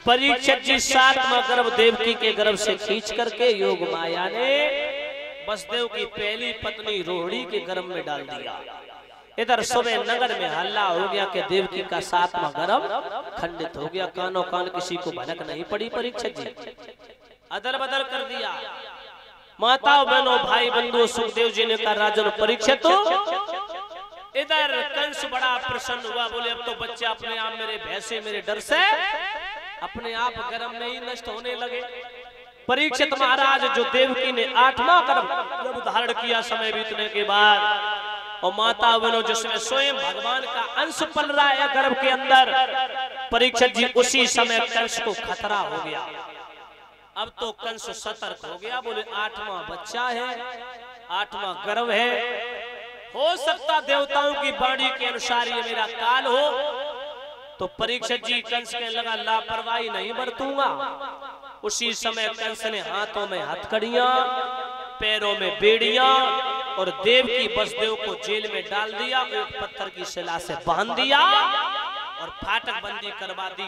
परीक्षित जी सातवां गर्भ देवकी के गर्भ से खींच करके योग माया ने वसुदेव की पहली पत्नी रोहिणी के गर्भ में डाल दिया। इधर सुबह नगर में हल्ला हो गया कि देवकी का सातवां गर्भ खंडित हो गया। कानों कान किसी को भनक नहीं पड़ी। परीक्षित जी अदल बदल कर दिया। माताओं बहनों भाई बंधुओं सुखदेव जी ने कहा राजन परीक्षित इधर कंस बड़ा प्रसन्न हुआ। बोले अब तो बच्चे अपने आप मेरे भैंसे मेरे डर से अपने आप गर्भ में ही नष्ट होने लगे। परीक्षित महाराज जो देवकी ने आठवां गर्भ धारण किया समय बीतने के बाद और माता बहनों जिसमें स्वयं भगवान का अंश पल रहा है गर्भ के अंदर, परीक्षित जी उसी समय कंस को खतरा हो गया। अब तो कंस सतर्क हो गया। बोले आठवां बच्चा है, आठवां गर्भ है, हो सकता देवताओं की वाणी के अनुसार ये मेरा काल हो। तो परीक्षित जी कंस के लगा लापरवाही नहीं बरतूंगा। उसी समय कंस ने हाथों में हथकड़ियां पैरों में बेड़ियां और देवकी वसुदेव को जेल में डाल दिया। एक पत्थर की शिला से बांध दिया और फाटक बंदी करवा दी।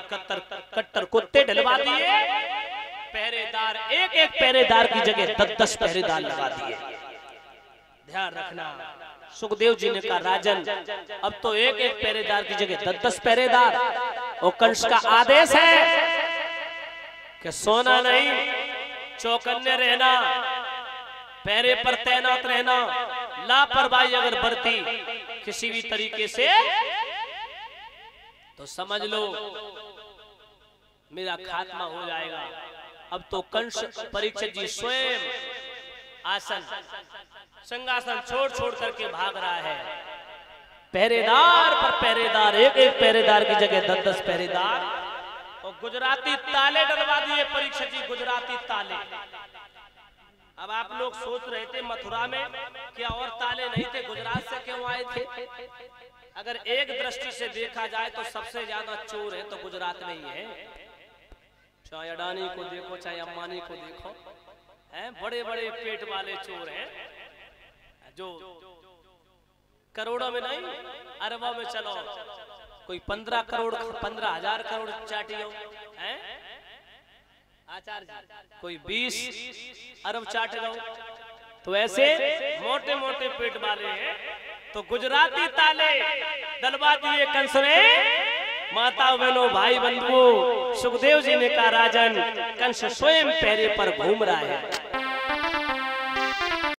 कट्टर कुत्ते ढलवा दिए। पहरेदार एक एक पहरेदार की जगह 10-10 पहरेदार लगा दिए। ध्यान रखना सुखदेव जी ने कहा राजन अब तो एक एक पहरेदार की जगह 10-10 पहरेदार। और कंस का आदेश है कि सोना नहीं, चौकन्ने रहना, पहरे पर तैनात रहना। लापरवाही अगर बरती किसी भी तरीके से तो समझ लो मेरा खात्मा हो जाएगा। अब तो कंस परीक्षित जी स्वयं आसन सिंहासन छोड़ छोड़ करके भाग रहा है। पहरेदार पर पहरेदार एक एक पहरेदार की जगह 10-10 पहरेदार और गुजराती ताले डलवा दिए। परीक्षित जी गुजराती ताले। अब आप लोग सोच रहे थे मथुरा में क्या और ताले नहीं थे, गुजरात से क्यों आए थे? अगर एक दृष्टि से देखा जाए तो सबसे ज्यादा चोर है तो गुजरात में ही है। चाहे अडानी को देखो चाहे अंबानी को देखो, हैं बड़े बड़े पेट वाले चोर हैं जो करोड़ों में नहीं अरबों में चलो। कोई 15 करोड़ 15,000 करोड़ चाटियों हैं आचार्य, कोई 20 अरब चाट रहा। तो ऐसे मोटे मोटे पेट वाले हैं। तो गुजराती ताले डलवा दिए कंस ने। माता बहनों भाई बंधुओं सुखदेव जी ने कहा राजन कंस स्वयं पहरे पर घूम रहा है।